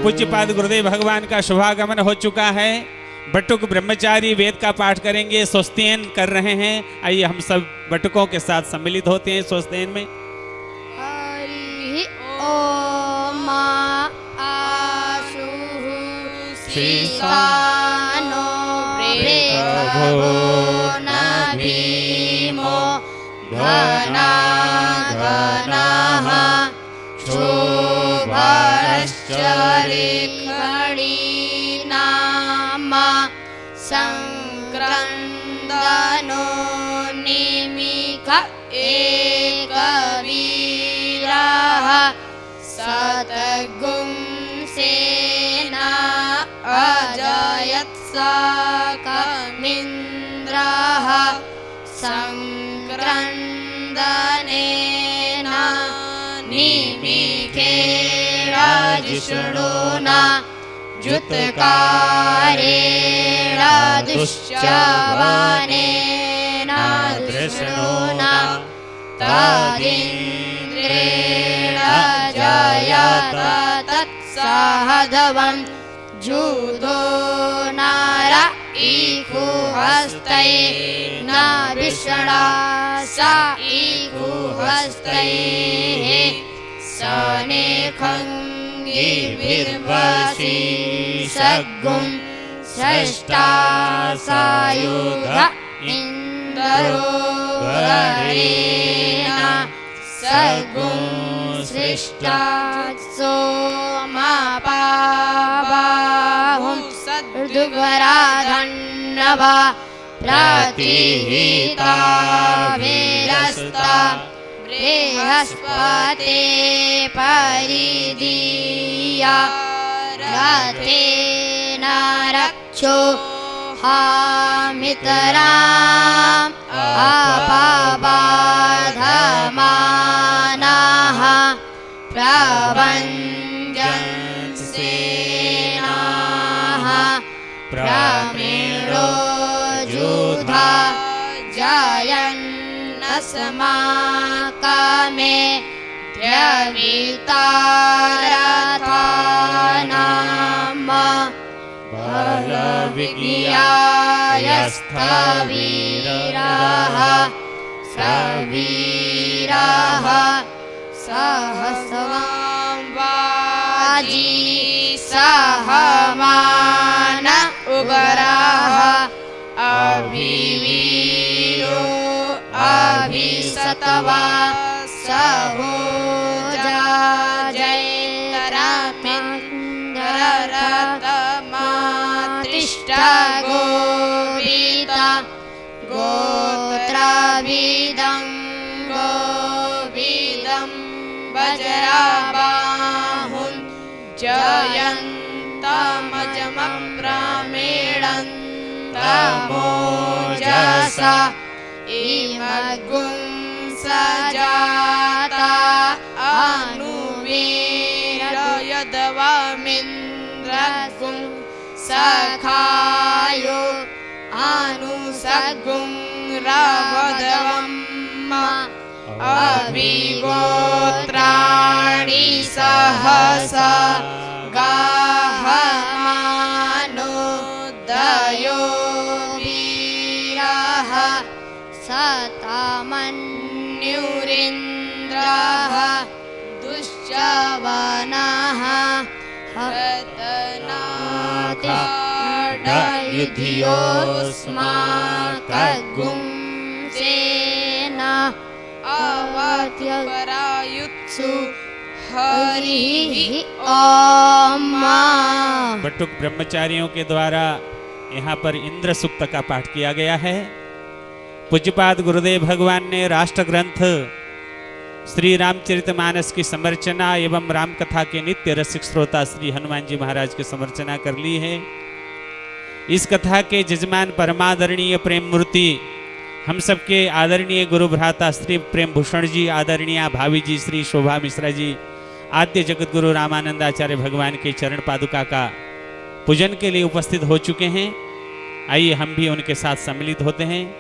पूज्यपाद गुरुदेव भगवान का शुभागमन हो चुका है। बटुक ब्रह्मचारी वेद का पाठ करेंगे, स्वस्तियन कर रहे हैं। आइए हम सब बटुकों के साथ सम्मिलित होते हैं स्वस्तियन में। हरि ओम आशु श्रीसानो वृषभो न भीमो घना घनाः शुभश्चरिखणीनाम संक्रन्दनो निमिख एकवीरः शतगुंसेना अजयत्साकमिन्द्रः संक्रन्दनेन निमिखेण जिष्णुना जुत्कारेण दुश्चवानेन दृष्णुना तदिन्द्रेण जयत तत्सहधवं जुदो नार इकुहस्तैः न विष्णा स इकुहस्तैः सनेखङ्गिभिर्वशी सगुं षष्ठा सायुध इन्दरो गणेन सगुं सृष्टा सोमपाबाहुं सद्गराधन्नवा प्रतिहिता वीरस्ता बृहस्पते परिदीया रथेन रक्षो हामितराम् अपबाधमानाः प्रवञ्जन्सेनाः प्रमीळो युधा जयन्नस्माकमे द्यवितारथानाम बलविज्ञायस्थवीरः सवीरः सहस्वांवाजी सहमान उग्रः अभिवीरो अभिसतवा सहोजा जयन्तरमिन्द्ररथमातिष्ठ गोविता गोत्राभिदं गोविदं वज्रबाहुं जयन्तमजमप्रमेळन्तमोजसा इमगुं सजाता अनुवीरयद्वमिन्द्रगुं सखायो अनुसगुं रवद्वम् अभिगोत्राणि सहसा गाहमानो दयो वीरः सतामन्युरिन्द्रः दुश्चवनः हतनातिष्ठयुध्योऽस्माकगुंसेन अवत्यपरायुत्सु हरिः ओम। बटुक ब्रह्मचारियों के द्वारा यहाँ पर इंद्र सूक्त का पाठ किया गया है। पूज्यपाद गुरुदेव भगवान ने राष्ट्र ग्रंथ श्री रामचरितमानस की समर्चना एवं राम कथा के नित्य रसिक श्रोता श्री हनुमान जी महाराज की समर्चना कर ली है। इस कथा के जजमान परमादरणीय प्रेम मूर्ति हम सबके आदरणीय गुरु भ्राता श्री प्रेम भूषण जी, आदरणीय भाभी जी श्री शोभा मिश्रा जी, आद्य जगत गुरु रामानंदाचार्य भगवान के चरण पादुका का पूजन के लिए उपस्थित हो चुके हैं। आइए हम भी उनके साथ सम्मिलित होते हैं।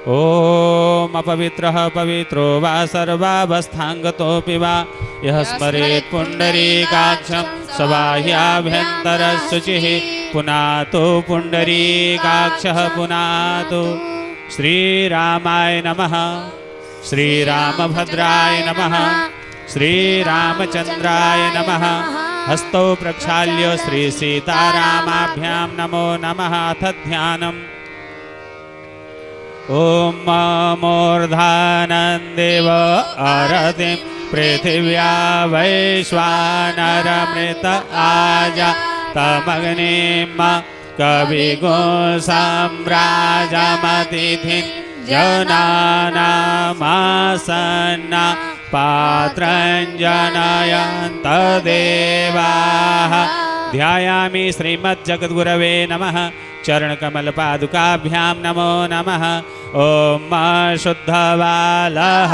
ॐ अपवित्रः पवित्रो वा सर्वावस्थाङ्गतोऽपि वा यः स्मरेत् पुण्डरीकाक्षं स बाह्याभ्यन्तरशुचिः पुनातु पुण्डरीकाक्षः पुनातु। श्रीरामाय नमः। श्रीरामभद्राय नमः। श्रीरामचन्द्राय नमः। हस्तौ प्रक्षाल्य श्रीसीतारामाभ्यां नमो नमः। अथ ध्यानम्। ॐ मूर्धानन्देव अरतिं पृथिव्या वैश्वानरमृत आजा तमग्निं कविगुंसाम्राजमतिथिं जनानामासन्ना पात्रं जनयन्त देवाः। ध्यायामि श्रीमज्जगद्गुरवे नमः। चरणकमलपादुकाभ्यां नमो नमः। ॐ शुद्धबालः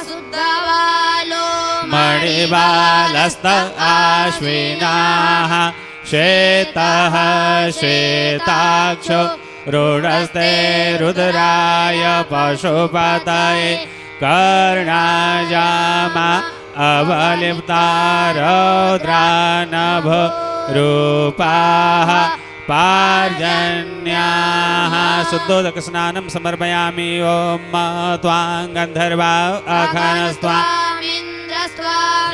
शुद्धबालो मणिबालस्त आश्विनाः श्वेतः श्वेताक्षो रूढस्ते रुद्राय पशुपतये कर्णाजामा अवलिप्ता रौद्रानभ रूपाः पार्जन्याः। शुद्धोदकस्नानं समर्पयामि। ॐ त्वां गन्धर्वा अघनस्त्वा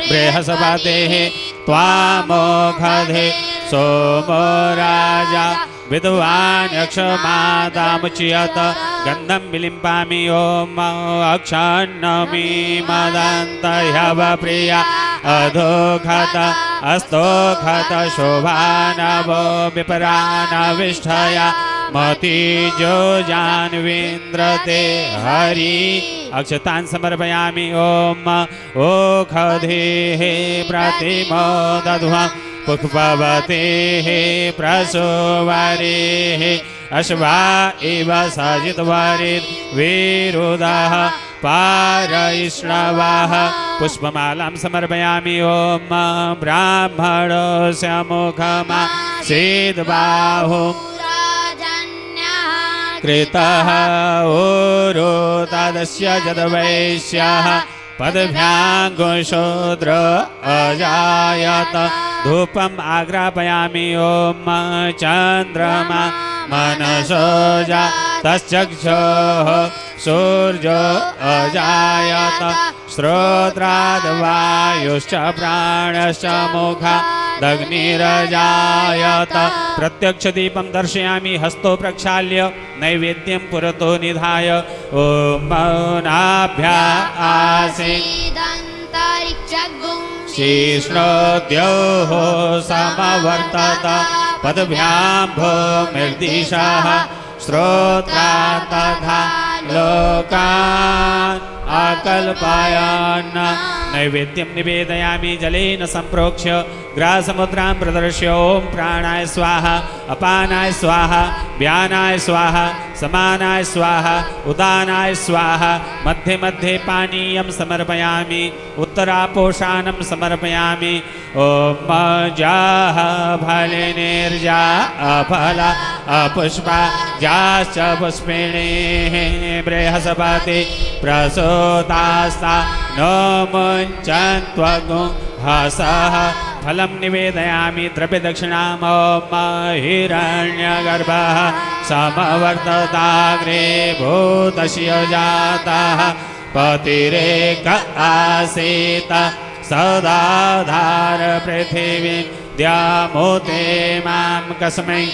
बृहस्पतेः त्वामोषधे सोमो राजा विद्वान् यक्षमादामुच्यत गन्धं विलिम्पामि। ॐ अक्षन्नमि मदन्तह्यवप्रिया अधोघत अस्तोघत शोभानवो विपरानविष्ठया मतिजो जान्वीन्द्रते हरि। अक्षतान् समर्पयामि। ॐ ओषधेः प्रतिमो दध्वा पुष्पवतेः प्रसोवरेः अश्वा इव सजितवरिद् विरुदः पारैष्णवः। पुष्पमालां समर्पयामि। ॐ ब्राह्मणस्य मुखमासीद्बाहुं कृतः ऊरो तदस्य जदवैश्यः पदभ्याङ्गुशूद्र अजायत। धूपम् आग्रापयामि। ॐ चन्द्रमा मनसो जातश्चक्षुः सूर्यो अजायत श्रोत्राद्वायुश्च प्राणश्च मुखादग्निरजायत। प्रत्यक्षदीपं दर्शयामि। हस्तो प्रक्षाल्य नैवेद्यं पुरतो निधाय ॐ मौनाभ्या शीर्ष्णोद्योः समवर्तत पदभ्यां भूमिर्दिशः श्रोत्रा तथा लोकान् आकल्पयन्। नैवेद्यं निवेदयामि। जलेन सम्प्रोक्ष्य ग्रासमुद्रां प्रदर्श्य ॐ प्राणाय स्वाहा अपानाय स्वाहा व्यानाय स्वाहा समानाय स्वाहा उदानाय स्वाहा। मध्ये मध्ये पानीयं समर्पयामि। उत्तरापोषाणं समर्पयामि। ॐ जाः फलिनीर्जा अफला अपुष्पा जाश्च पुष्पिणीः बृहस्पति प्रसूतास्ता नो मुञ्चन्त्वगुं हसः। फलं निवेदयामि। द्रव्यदक्षिणाम् ॐ हिरण्यगर्भः समवर्तताग्रे भूतस्य जातः पतिरेक आसीत् सदाधार पृथिवीं द्यामोते मां कस्मै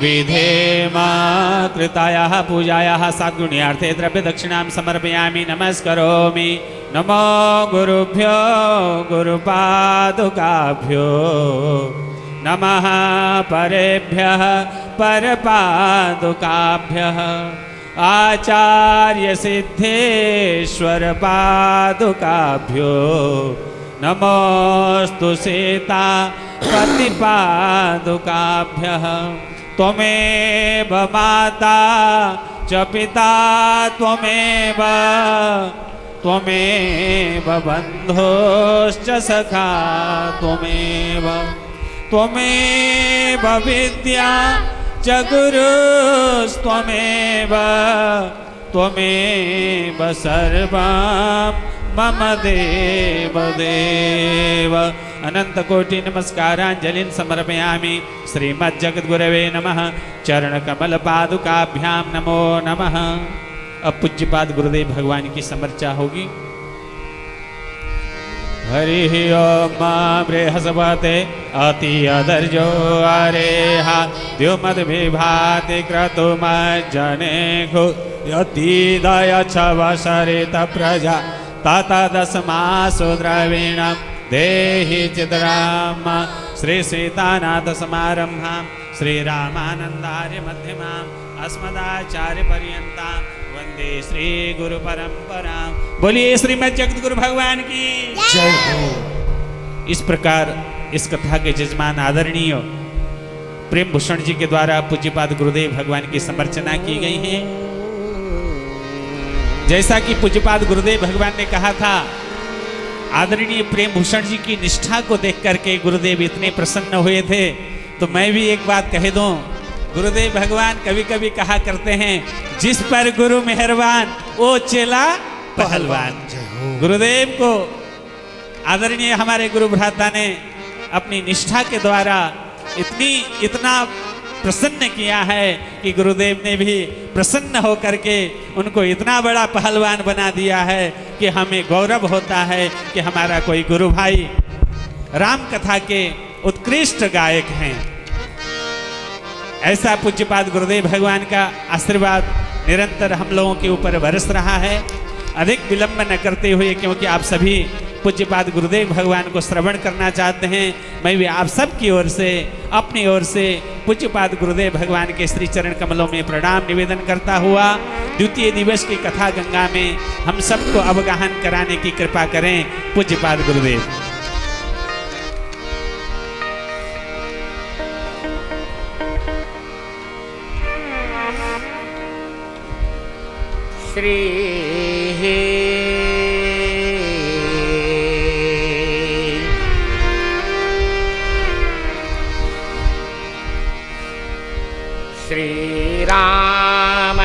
विधेम कृतायाः पूजायाः साद्गुण्यार्थे द्रव्यदक्षिणां समर्पयामि। नमस्करोमि। नमो गुरुभ्यो गुरुपादुकाभ्यो नमः परेभ्यः परपादुकाभ्यः आचार्य सिद्धेश्वर पादुकाभ्यो नमोस्तु सीता पतिपादुकाभ्यः। त्वमेव माता च पिता त्वमेव त्वमेव बन्धुश्च सखा त्वमेव त्वमेव विद्या च गुरुस्त्वमेव त्वमेव सर्वं मम देव देव। अनंत कोटि नमस्कारांजलिं समर्पयामि। श्रीमज्जगद्गुरवे नमः। चरण कमल पादुकाभ्यां नमो नमः। अब पूज्यपाद गुरुदेव भगवान की समर्चा होगी। हरि ओम बृहस्पते अति अदर्जो अरेहा द्युमद विभाति क्रतुमज्जने घो यति दय छव सरित प्रजा तत दशमासु द्रविणं देहि चिद्राम। श्री सीतानाथ समारंभां श्री रामानंदार्य मध्यमाम् अस्मदाचार्य पर्यन्तां वंदे श्री गुरु परंपरा। बोलिए श्रीमद् जगत गुरु भगवान की जय हो। इस प्रकार इस कथा के जजमान आदरणीय प्रेम भूषण जी के द्वारा पूज्यपाद गुरुदेव भगवान की समर्चना की गई है। जैसा कि पूज्यपाद गुरुदेव भगवान ने कहा था, आदरणीय प्रेम भूषण जी की निष्ठा को देख करके गुरुदेव इतने प्रसन्न हुए थे। तो मैं भी एक बात कह दूं, गुरुदेव भगवान कभी कभी कहा करते हैं, जिस पर गुरु मेहरबान वो चेला पहलवान। गुरुदेव को आदरणीय हमारे गुरु भ्राता ने अपनी निष्ठा के द्वारा इतना प्रसन्न किया है कि गुरुदेव ने भी प्रसन्न होकर के उनको इतना बड़ा पहलवान बना दिया है कि हमें गौरव होता है कि हमारा कोई गुरु भाई राम कथा के उत्कृष्ट गायक हैं। ऐसा पूज्यपाद गुरुदेव भगवान का आशीर्वाद निरंतर हम लोगों के ऊपर बरस रहा है। अधिक विलंब न करते हुए, क्योंकि आप सभी पूज्यपाद गुरुदेव भगवान को श्रवण करना चाहते हैं, मैं भी आप सब की ओर से अपनी ओर से पूज्यपाद गुरुदेव भगवान के श्री चरण कमलों में प्रणाम निवेदन करता हुआ द्वितीय दिवस की कथा गंगा में हम सबको अवगाहन कराने की कृपा करें। पूज्यपाद गुरुदेव। श्री श्री राम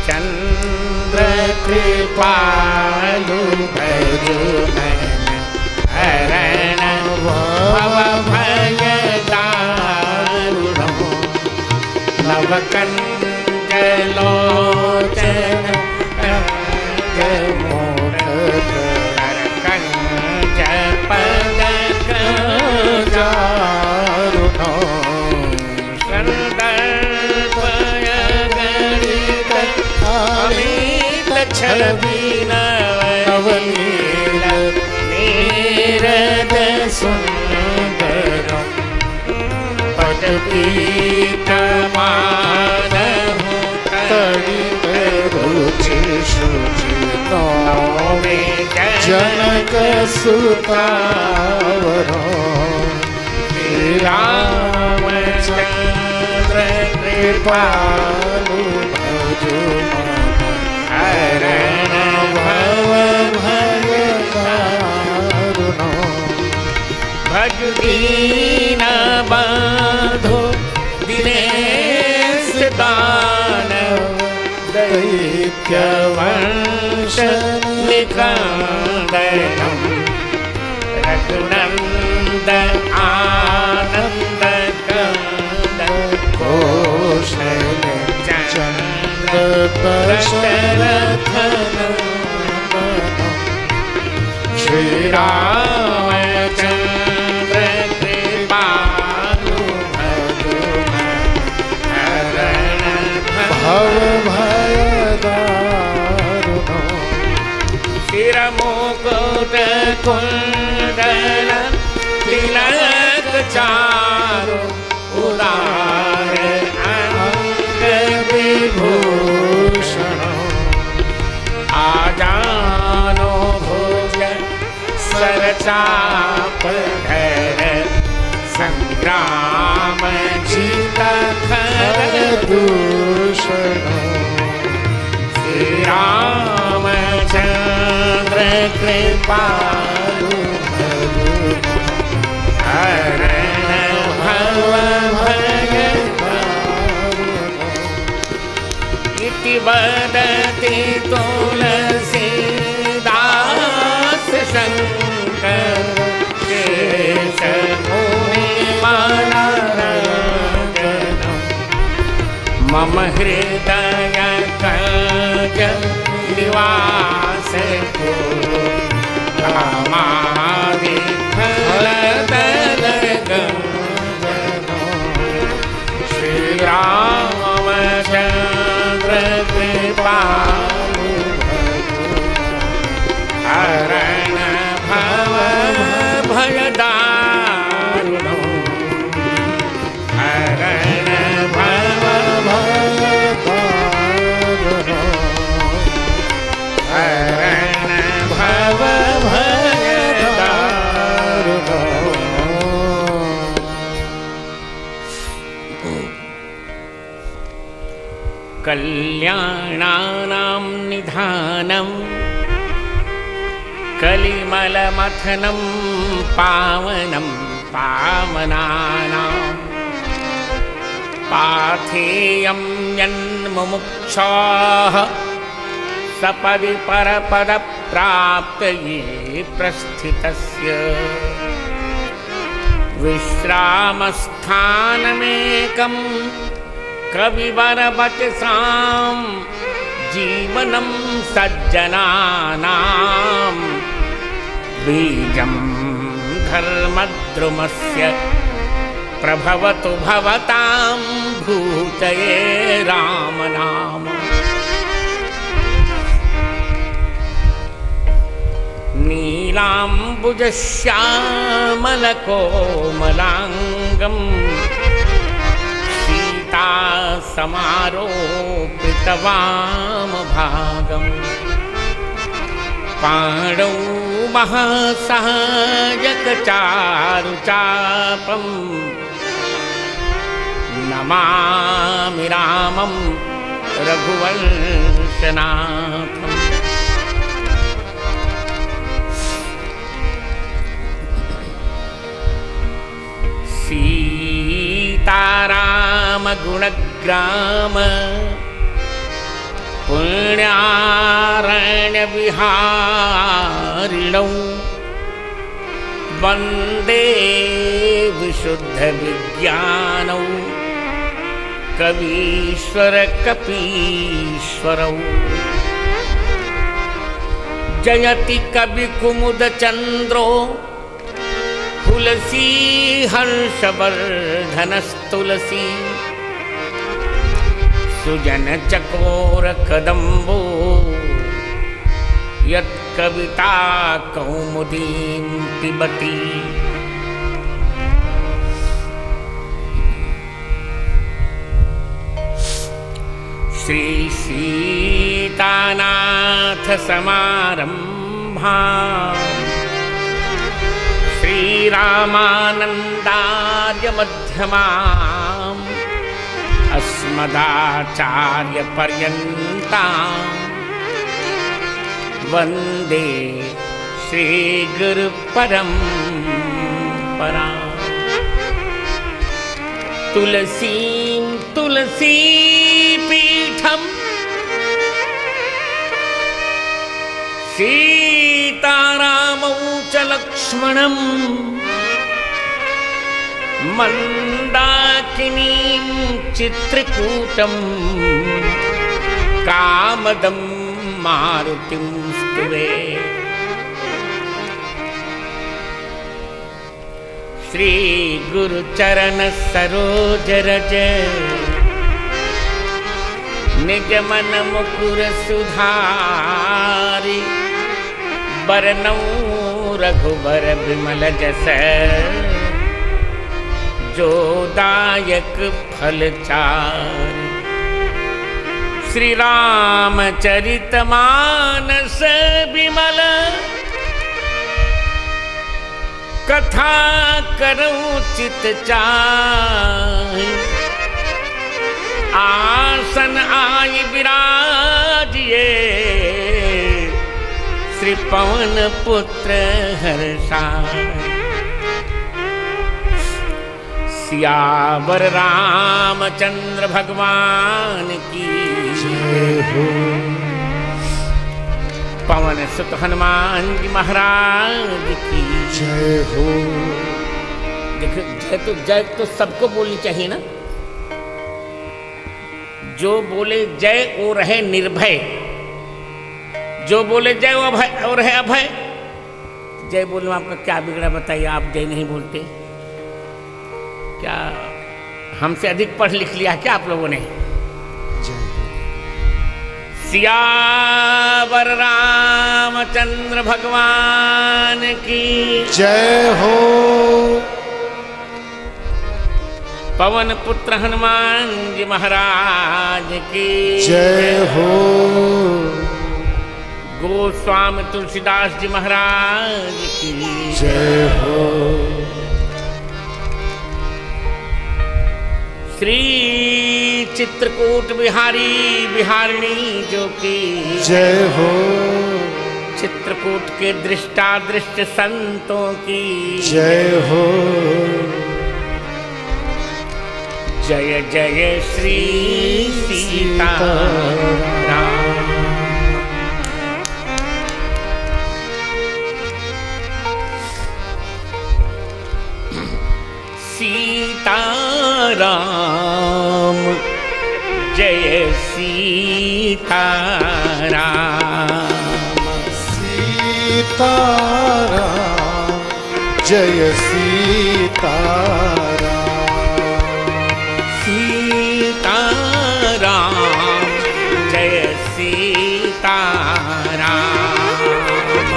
चंद्र कृपालु भजु मन हरण भव भय दारुणो नवकंज लोचन कंज पद जारुणो छवि नवनील नीरद सुंदर पद पीत मानहु तड़ित रुचि शुचि नौमे जनक सुतावरो श्री रामचंद्र कृपालु भजु हरण भव भय दारुणो भज दीन बंधु दिनेश दानव दैत्य वंश निकंदनम रघुनंद आनंद कंद कौशल चंद्र दशरथ श्री रामचंद्र कृपालु भजु हरण भव भय दारुणो शिर मुकुट कुंडल तिलक चारु उदार अंग विभूषण आजानो भुज सरचाप धर संग्राम जीत खर दूषण श्री रामचंद्र कृपालु भजु हरण भव भय वदति तुलसीदास शंकर केशमुनिमनोरञ्जनम् मम हृदय कज निवास कुरु कामादि फलदलगञ्जनो श्री रामचंद्र कृपालु हरण भव भयदारुणो हरण भव भयदारुणो हरण भव भयदारुणो। कल्याणानां निधानं कलिमलमथनं पावनं पावनानां पाथेयं यन्मुमुक्षाः सपदि परपदप्राप्तये प्रस्थितस्य विश्रामस्थानमेकं कविवरवचसां जीवनं सज्जनानां बीजं धर्मद्रुमस्य प्रभवतु भवतां भूतये रामनाम। नीलाम्बुजश्यामलकोमलाङ्गम् समारोपितवामभागम् पाणौ महासहायकचारुचापं नमामि रामं रघुवंशनाथम्। सीताराम गुणग्राम पुण्यारण्य विहारिणौ वन्दे विशुद्ध विज्ञानौ कवीश्वर कपीश्वरौ जयति कवि कुमुद चंद्रो तुलसी हर्षवर्धनस्तुलसी सुजन चकोर कदम्बो यत्कविता कौमुदीं पिबति। श्री सीतानाथ समारंभा श्रीरामानन्दार्य मध्यमाम् अस्मदाचार्य पर्यन्तां वन्दे श्रीगुरुपरम्पराम्। तुलसीं तुलसीपीठम् सीतारामौ च लक्ष्मणं मन्दाकिनीं चित्रकूटं कामदं मारुतिं स्तुवे। श्री गुरुचरण सरोज रज निज मन मुकुर सुधारि बरनौ रघुबर विमल जस जो दायक फल चारि। श्री रामचरित मानस विमल कथा करऊं चित चाहि। आसन आय विराजिए श्री पवन पुत्र हर्षाय। सियावर रामचंद्र भगवान की जय हो। पवन सुत हनुमान जी महाराज की जय हो। देखो जय तो सबको बोलनी चाहिए ना। जो बोले जय वो रहे निर्भय, जो बोले जय वो अभय और है अभय। जय बोलने आपका क्या बिगड़ा बताइए, आप जय नहीं बोलते क्या? हमसे अधिक पढ़ लिख लिया क्या आप लोगों ने? सियावर रामचंद्र भगवान की जय हो। पवन पुत्र हनुमान जी महाराज की जय हो। गोस्वामी तुलसीदास जी महाराज की जय हो। श्री चित्रकूट बिहारी बिहारिणी जो की जय हो। चित्रकूट के दृष्टादृष्ट संतों की जय हो। जय जय श्री सीताराम। सीताराम जय सीताराम। सीताराम जय सीताराम। सीताराम जय सीताराम। सीताराम जय सीताराम।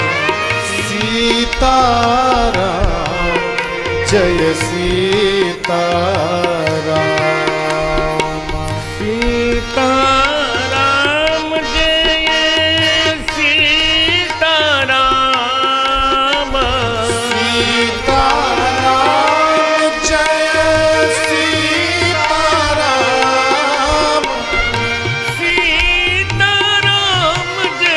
सीताराम जय सीताराम। सीताराम जय सीताराम। सीताराम जय सीताराम। सीताराम जय सीताराम।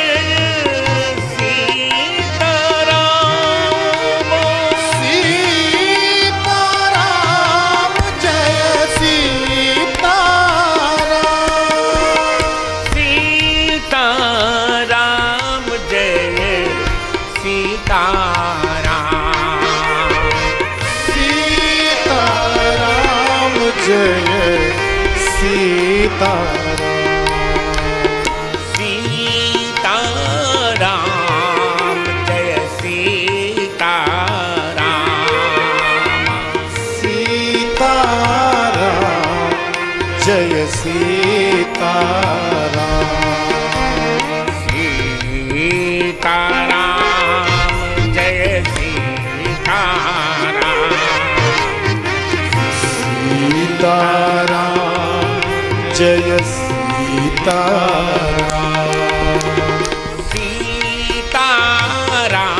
सीताराम जय सीताराम। सीताराम जय सीताराम। सीताराम जय सीताराम। सीताराम जय सीताराम। सीताराम जय सीताराम। सीताराम जय सीताराम। सीताराम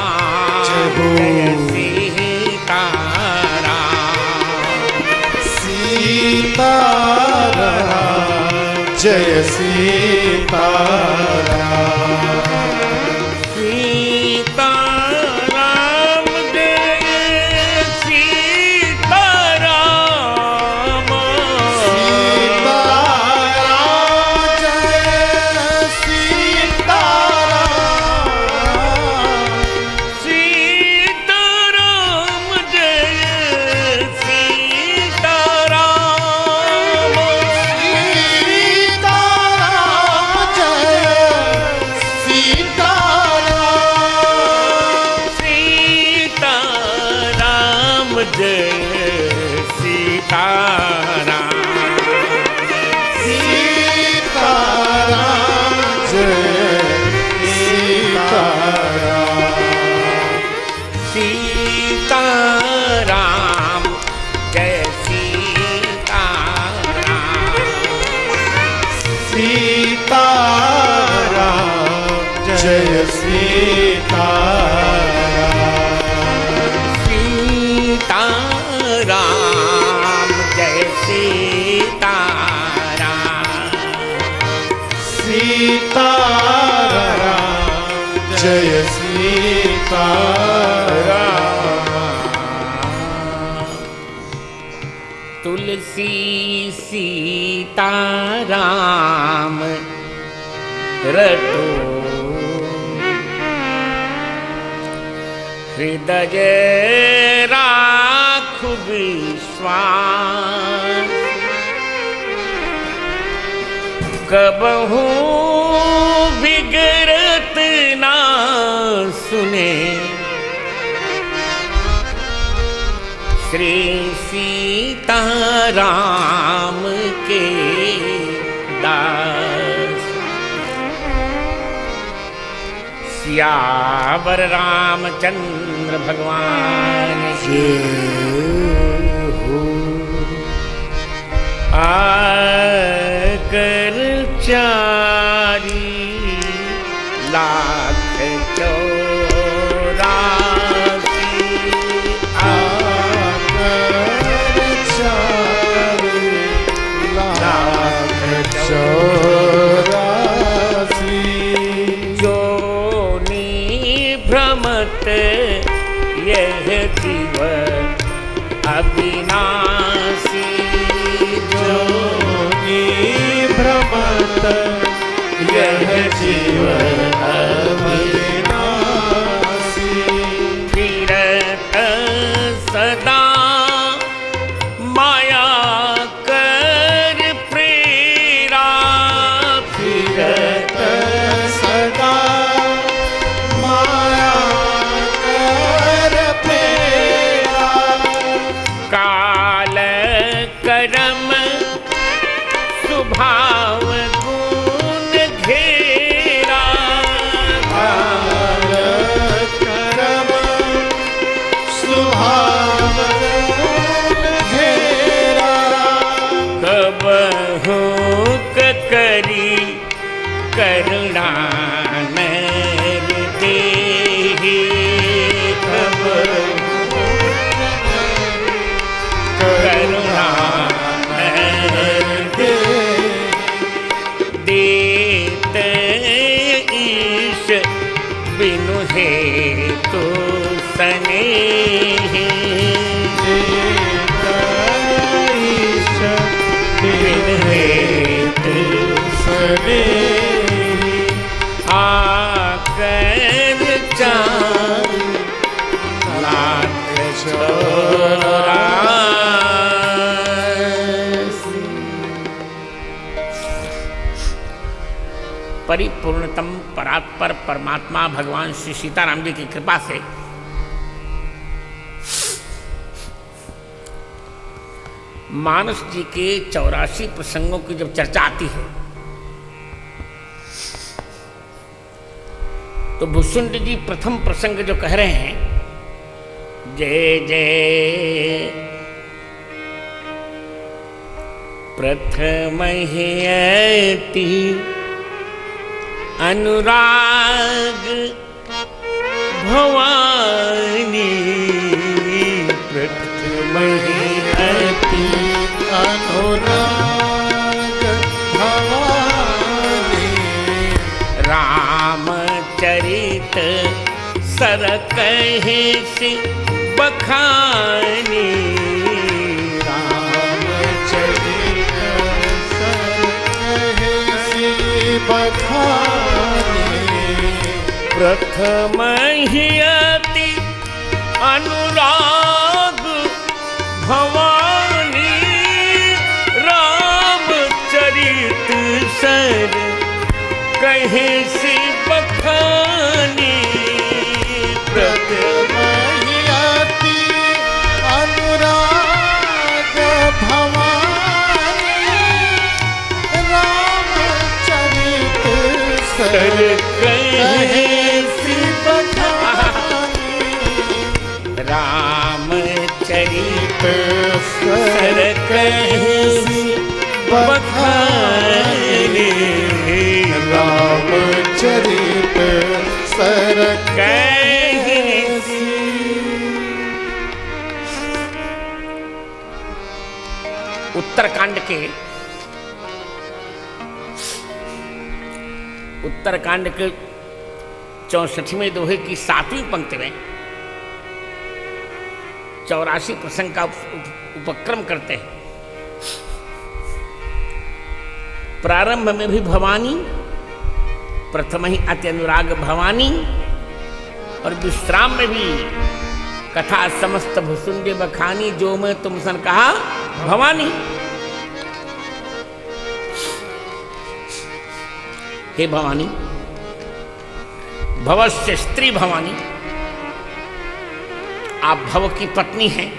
जय हो। जय सीताराम। सीताराम जय सीताराम। सीताराम जय सीताराम। सीताराम जय सीताराम। सीताराम जय सीताराम। सीताराम जय सीताराम। सीताराम जय सीताराम। सीताराम जय सीताराम। सीताराम जय सीताराम। सीताराम जय सीताराम। सीताराम जय सीताराम। सीताराम जय सीताराम। तुलसी सीताराम रटो हृदय राखु विश्वास कबहू बिगड़त ना सुने श्री सीताराम के दास सियावर रामचंद्र भगवान के हो आकर 84 जो भ्रमत यह जीव अविनाशी जो भ्रमत यह जीव अविनाशी फिरत सदा माया कर प्रेरा फिरत सदा माया कर प्रेरा काल करम स्वभाव गुण घेरा काल करम स्वभाव गुण घेरा कबहू करी करुणा नर देहि कबहू करुणा नर देत ईश बिनु हेतु स्नेहि बिनु हेतु आकर चार लाख चौरासी परिपूर्णतम परात्पर परमात्मा भगवान श्री सीताराम जी की कृपा से मानस जी के 84 प्रसंगों की जब चर्चा आती है तो भुसुंड जी प्रथम प्रसंग जो कह रहे हैं जय जय प्रथम ही अति अनुराग भवानी प्रथम ही अति अनुराग भवानी रामचरित सर कहे से बखानी रामचरित सर कहे सी बखानी प्रथम ही अति अनुराग भवानी रामचरित सर कहे से बखानी प्रथम ही अति अनुराग भवानी रामचरित सर कहे सी बखानी रामचरित सर कहे से बखानी रामचरित सर कहे उत्तरकांड के 64वें दोहे की 7वीं पंक्ति में 84 प्रसंग का उपक्रम करते हैं। प्रारंभ में भी भवानी प्रथम ही अति अनुराग भवानी, और विश्राम में भी कथा समस्त भुसुंडे बखानी, जो मैं तुम सन कहा भवानी। हे भवानी, भवस्य स्त्री भवानी, आप भव की पत्नी हैं।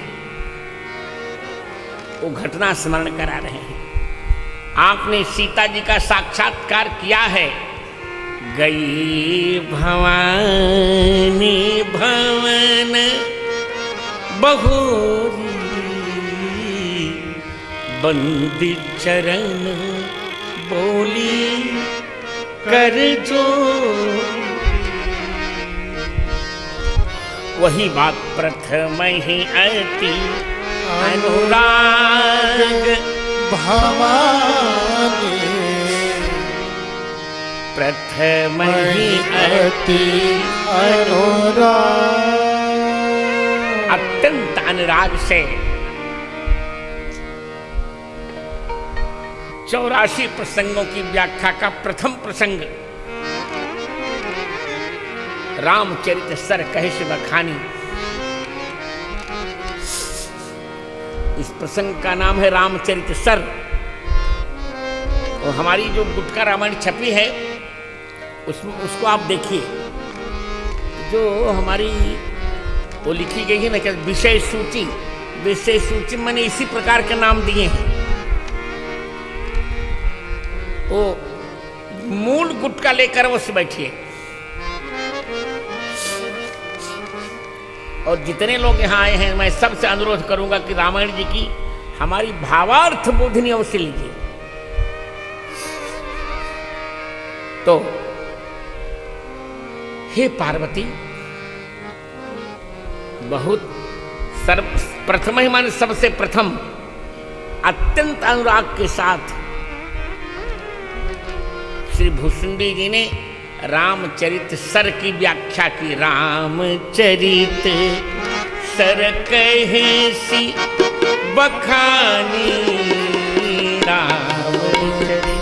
वो घटना स्मरण करा रहे हैं। आपने सीता जी का साक्षात्कार किया है। गई भवानी भवन बहुरी, बंदी चरण बोली कर जो। वही बात प्रथम ही अति अनुराग भवानी, प्रथम ही अति अनुराग। अत्यंत अनुराग से 84 प्रसंगों की व्याख्या का प्रथम प्रसंग रामचरित सर कहिष बखानी। इस प्रसंग का नाम है रामचरित सर। और हमारी जो गुटका रामायण छपी है उसमें उसको आप देखिए, जो हमारी वो लिखी गई है ना, क्या विषय सूची, विषय सूची मैंने इसी प्रकार के नाम दिए हैं। वो मूल गुटका लेकर उस बैठिए। और जितने लोग यहाँ आए हैं, मैं सबसे अनुरोध करूंगा कि रामायण जी की हमारी भावार्थ बोधनी अवश्य लीजिए। तो हे पार्वती, बहुत प्रथम ही मान सबसे प्रथम अत्यंत अनुराग के साथ श्री भुसुंडी जी ने रामचरित सर की व्याख्या की। रामचरित सर कहे सी बखानी,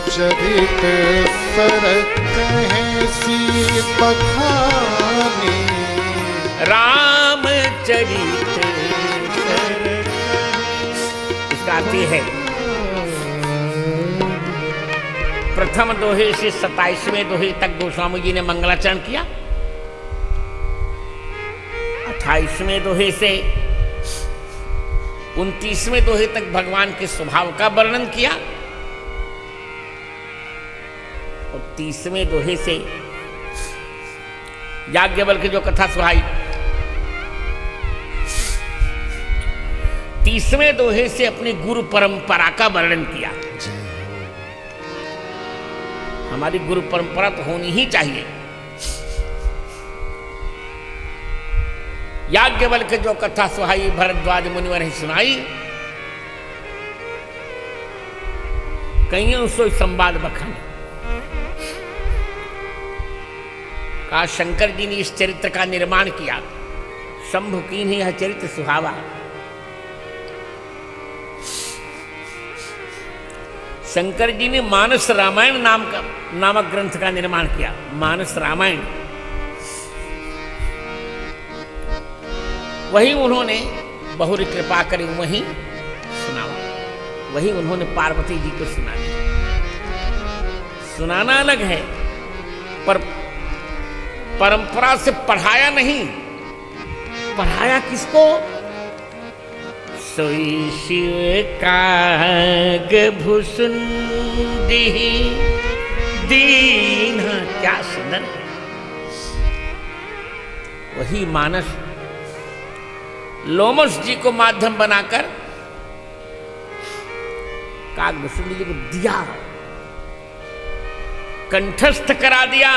चरित सर कहे सी बखानी, रामचरित सर। इसका अर्थ है प्रथम दोहे से 27वें दोहे तक गोस्वामी जी ने मंगलाचरण किया। 28वें दोहे से 29वें दोहे तक भगवान के स्वभाव का वर्णन किया। और 30वें दोहे से याज्ञवल्क्य की जो कथा सुहाई, 30वें दोहे से अपनी गुरु परंपरा का वर्णन किया। हमारी गुरु परंपरा तो होनी ही चाहिए। याज्ञवल्क्य जो कथा सुहाई भरद्वाज मुनिवर ही सुनाई, कईयों सो संवाद बखानी। कहा शंकर जी ने इस चरित्र का निर्माण किया, शंभु कीन ही यह चरित्र सुहावा। शंकर जी ने मानस रामायण नामक ग्रंथ का निर्माण किया। मानस रामायण वही उन्होंने बहुरी कृपा करी वही सुनावा, वही उन्होंने पार्वती जी को सुना दिया। सुनाना अलग है, पर परंपरा से पढ़ाया नहीं। पढ़ाया किसको? सोई शिव काग भुसुंडी दीन। क्या सुंदर है वही मानस। लोमस जी को माध्यम बनाकर काग भुसुंडी जी को दिया, कंठस्थ करा दिया।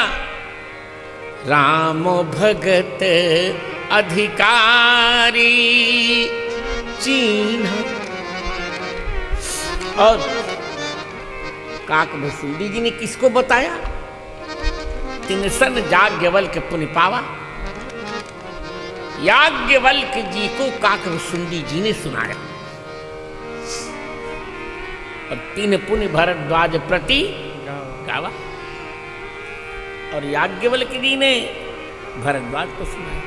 राम भगत अधिकारी चिन्ह। और काक भुसुंडी जी ने किसको बताया? तिनसन याज्ञवल्क्य पुनि पावा। याज्ञवल्क्य जी को काक भुसुंडी जी ने सुनाया। और तीन पुनि भरद्वाज प्रति गावा। और याज्ञवल्क्य जी ने भरद्वाज को सुनाया।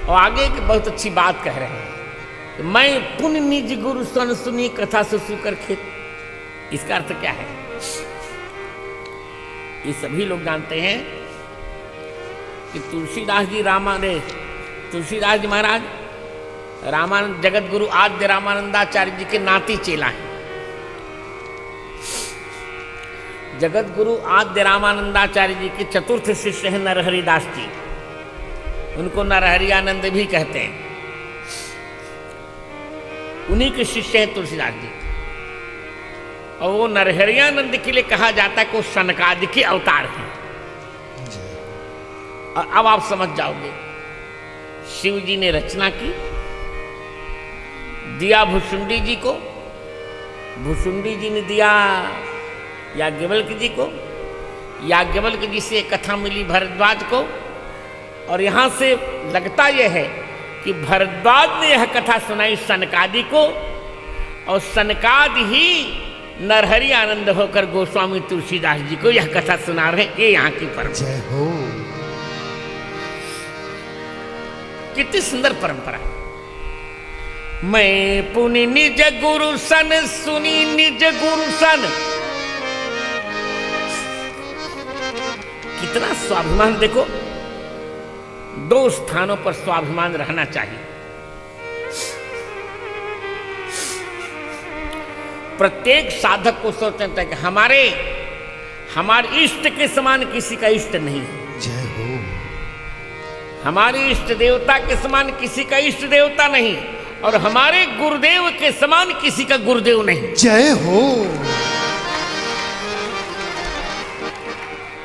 और आगे की बहुत अच्छी बात कह रहे हैं कि मैं पुण्य निज गुरु सन सुनी कथा सुकर खेत। इसका अर्थ क्या है? ये सभी लोग जानते हैं कि तुलसीदास जी तुलसीदास जी महाराज रामानंद जगत गुरु आद्य रामानंदाचार्य जी के नाती चेला हैं। जगत गुरु आद्य रामानंदाचार्य जी के चतुर्थ शिष्य हैं नरहरिदास जी। उनको नरहरि आनंद भी कहते हैं। उन्हीं के शिष्य हैं तुलसीदास जी। और वो नरहरि आनंद के लिए कहा जाता है कि वो सनकादि के अवतार हैं। और अब आप समझ जाओगे, शिव जी ने रचना की, दिया भुसुंडी जी को, भुसुंडी जी ने दिया याज्ञवल्क्य जी को, याज्ञवल्क्य जी से कथा मिली भरद्वाज को। और यहाँ से लगता यह है कि भरद्वाज ने यह कथा सुनाई सनकादि को, और सनकादि ही नरहरि आनंद होकर गोस्वामी तुलसीदास जी को यह कथा सुना रहे हैं। ये यहाँ की परंपरा। जय हो। कितनी सुंदर परंपरा। मैं पुनि निज गुरु सन सुनी निज गुरु सन। कितना स्वाभिमान। देखो, दो स्थानों पर स्वाभिमान रहना चाहिए। प्रत्येक साधक को सोचना चाहिए कि हमारे इष्ट के समान किसी का इष्ट नहीं है। जय हो। हमारे इष्ट देवता के समान किसी का इष्ट देवता नहीं, और हमारे गुरुदेव के समान किसी का गुरुदेव नहीं। जय हो।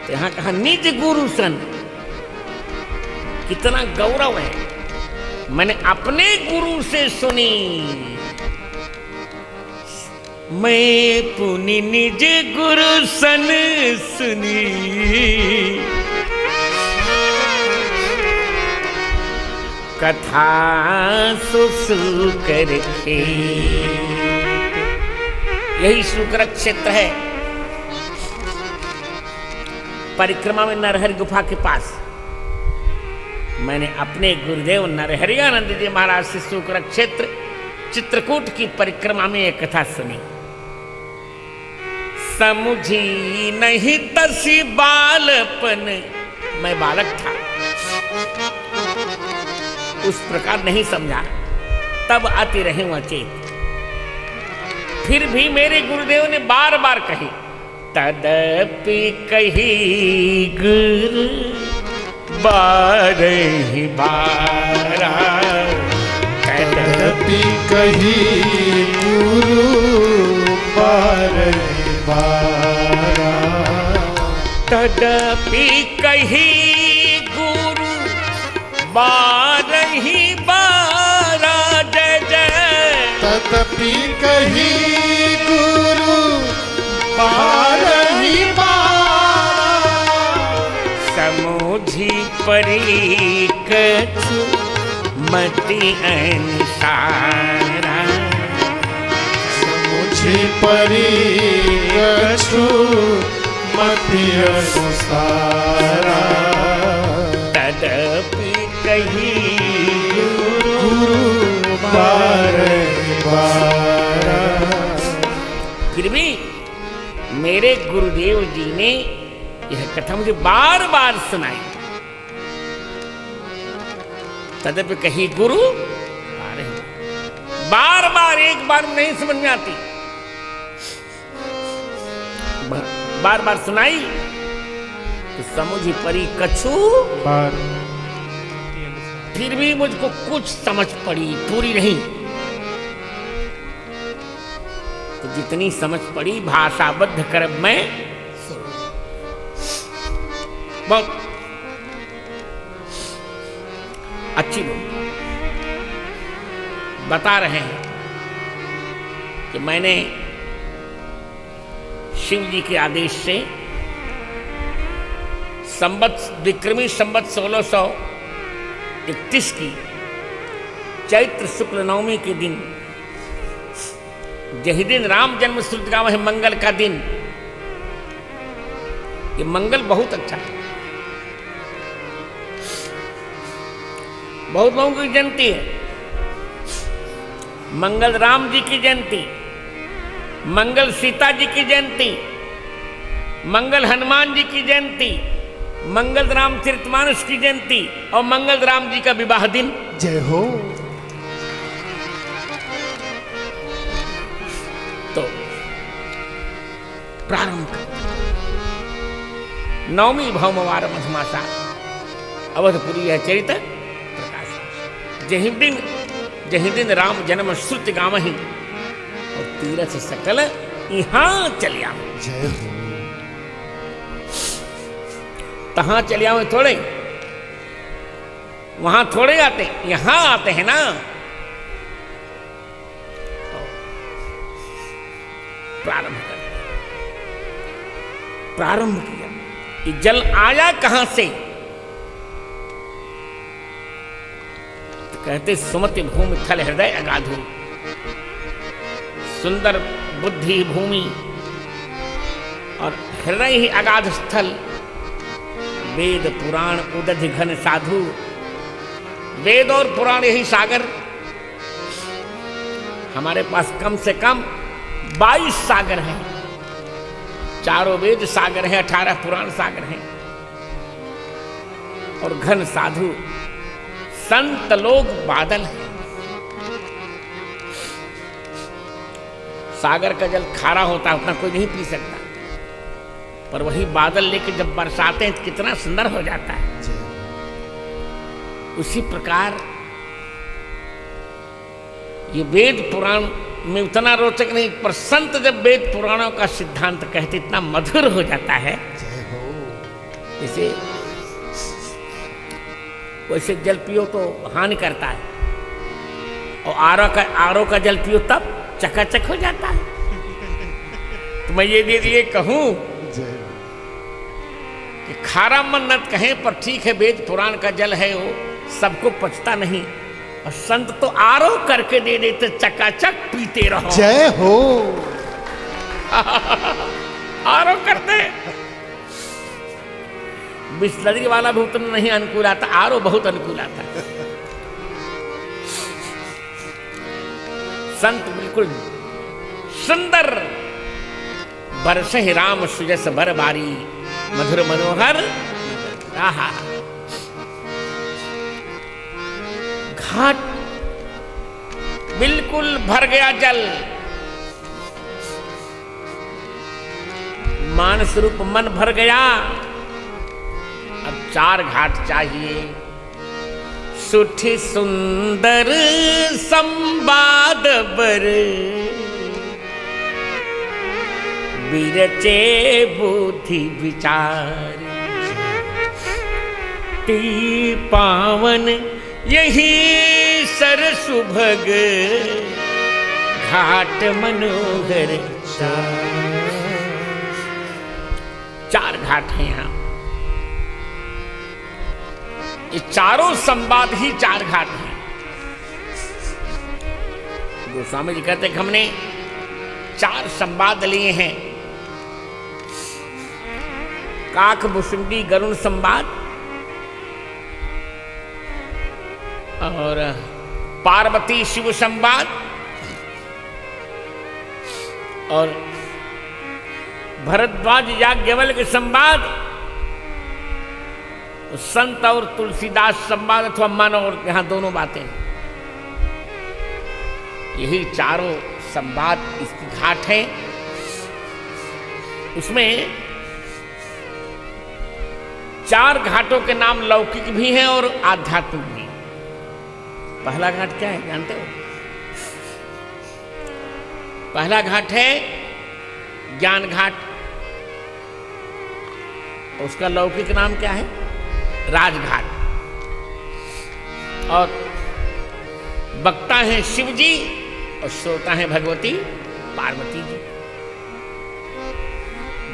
तो यहां कहा निज गुरु सन। कितना गौरव है। मैंने अपने गुरु से सुनी। मैं पुनि निज गुरु सन सुनी। कथा सुकर यही सुकर क्षेत्र है, परिक्रमा में नरहरि गुफा के पास। मैंने अपने गुरुदेव नरहरि आनंद जी महाराज से सुकर क्षेत्र चित्रकूट की परिक्रमा में एक कथा सुनी। समझी नहीं तसी बालपन। मैं बालक था, उस प्रकार नहीं समझा, तब अति रहे अचेत। फिर भी मेरे गुरुदेव ने बार बार कही, तदपि कही गुरु बारहि बारा। तदपि कही गुरु बारहि बारा। तदपि कही गुरु बारहि बारा। जय जय। तदपि कही गुरु बारहि बारा। समझी परी कछु मति अनुसारा। समझी परी कछु मति अनुसारा। तदपि कही गुरु बारहि बारा। फिर भी मेरे गुरुदेव जी ने यह कथा मुझे बार बार सुनाई। तदपि कही गुरु बार बार, एक बार नहीं समझ में आती, बार बार सुनाई तो समझी परी कछु। फिर भी मुझको कुछ समझ पड़ी, पूरी नहीं। तो जितनी समझ पड़ी भाषाबद्ध कर मैं बहुत अच्छी बता रहे हैं कि मैंने शिव जी के आदेश से विक्रमी संवत 1631 की चैत्र शुक्ल नवमी के दिन, जही दिन राम जन्म श्रुतिगावह मंगल का दिन, ये मंगल बहुत अच्छा है। बहुत लोगों की जयंती है। मंगल राम जी की जयंती, मंगल सीता जी की जयंती, मंगल हनुमान जी की जयंती, मंगल रामचरितमानस की जयंती और मंगल राम जी का विवाह दिन। जय हो। तो प्रारंभ नवमी भौमवार मधुमासा अवधपुरी है चरित प्रकाश। जही दिन राम जन्म श्रुति गावहि और तीरथ सकल यहाँ चले आओ। जय हो। तहां चले आओ थोड़े, वहां थोड़े आते, यहां आते हैं ना। प्रारंभ किया। ये जल आया कहां से? तो कहते सुमति भूमि थल हृदय अगाधु, सुंदर बुद्धि भूमि और हृदय ही अगाध स्थल। वेद पुराण उदधि घन साधु, वेद और पुराण यही सागर। हमारे पास कम से कम 22 सागर हैं। चारों वेद सागर हैं, 18 पुराण सागर हैं और घन साधु संत लोग बादल हैं। सागर का जल खारा होता है, उतना कोई नहीं पी सकता, पर वही बादल लेके जब बरसाते हैं तो कितना सुंदर हो जाता है। उसी प्रकार ये वेद पुराण में उतना रोचक नहीं, पर संत जब वेद पुराणों का सिद्धांत कहते इतना मधुर हो जाता है। जैसे वैसे जल पियो तो हानि करता है, और आरो का जल पियो तब चकाचक हो जाता है। तो मैं ये कहूं कि खारा मन न कहें, पर ठीक है वेद पुराण का जल है वो सबको पचता नहीं, और संत तो आरो करके दे देते, चकाचक पीते रहो। जय हो। आरो करते। बिस्लरी वाला भी उतना नहीं अनुकूल आता, आरो बहुत अनुकूल आता है। संत बिल्कुल सुंदर बरसे राम सुजस बर बारी, मधुर मनोहर। आहा, घाट बिल्कुल भर गया जल। मानस रूप मन भर गया। अब 4 घाट चाहिए। सुठी सुंदर संवाद बर, बिरचे बुद्धि विचार, ती पावन यही सरसुभग, घाट मनोहर। 4 घाट हैं यहाँ। ये चारों संवाद ही 4 घाट हैं। गोस्वामी जी कहते कि हमने 4 संवाद लिए हैं। काक भुसुंडी गरुण संवाद, और पार्वती शिव संवाद, और भरद्वाज याज्ञवल्क्य संवाद, संत और तुलसीदास संवाद, अथवा मन और यहां दोनों बातें। यही चारों संवाद इसकी घाट है। उसमें 4 घाटों के नाम लौकिक भी हैं और आध्यात्मिक भी। पहला घाट क्या है जानते हो? पहला घाट है ज्ञान घाट। उसका लौकिक नाम क्या है? राजघाट। और वक्ता हैं शिव जी और श्रोता हैं भगवती पार्वती जी।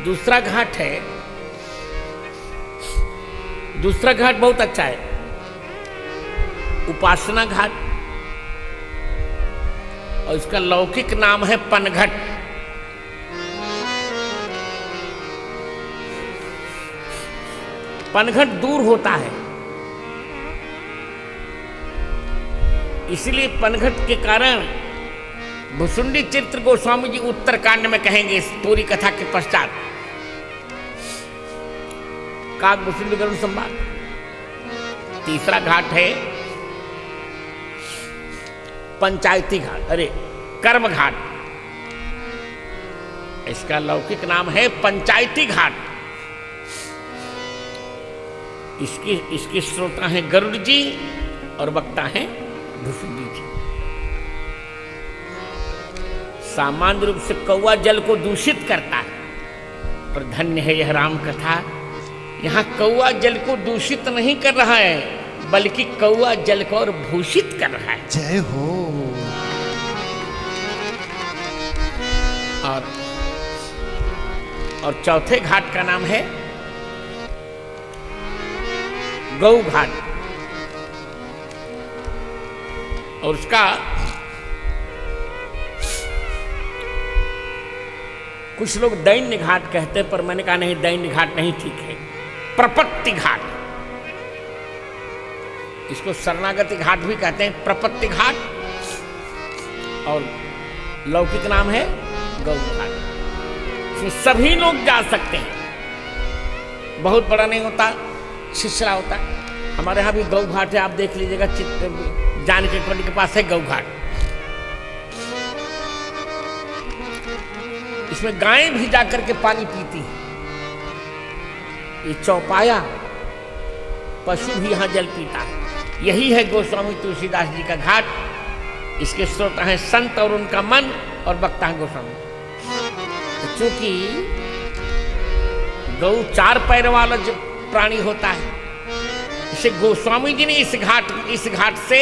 दूसरा घाट बहुत अच्छा है, उपासना घाट, और इसका लौकिक नाम है पनघट। पनघट दूर होता है, इसलिए पनघट के कारण भुसुंडी चरित्र गोस्वामी जी उत्तरकांड में कहेंगे इस पूरी कथा के पश्चात। काक भुसुंडी गरुड़ संवाद। तीसरा घाट है पंचायती घाट, अरे कर्म घाट। इसका लौकिक नाम है पंचायती घाट। इसके श्रोता हैं गरुड़ जी और वक्ता हैं भुसुंडी जी। सामान्य रूप से कौवा जल को दूषित करता है, पर धन्य है यह राम कथा, यहाँ कौवा जल को दूषित नहीं कर रहा है, बल्कि कौवा जल को और भूषित कर रहा है। जय हो। और चौथे घाट का नाम है गौ घाट, और उसका कुछ लोग दैन्य घाट कहते हैं, पर मैंने कहा नहीं, दैन्य घाट नहीं ठीक है, प्रपत्ति घाट। इसको शरणागति घाट भी कहते हैं, प्रपत्ति घाट, और लौकिक नाम है गौ घाट। इसमें सभी लोग जा सकते हैं, बहुत बड़ा नहीं होता, छिछरा होता। हमारे यहाँ भी गौ घाट है, आप देख लीजिएगा, जानकी मंडी के पास है गौ घाट। इसमें गायें भी जाकर के पानी पीती हैं। ये चौपाया पशु भी यहाँ जल पीता है। यही है गोस्वामी तुलसीदास जी का घाट। इसके श्रोता हैं संत और उनका मन, और वक्ता है गोस्वामी। तो चूंकि गौ 4 पैर वाला जो प्राणी होता है, इसे गोस्वामी जी ने इस घाट से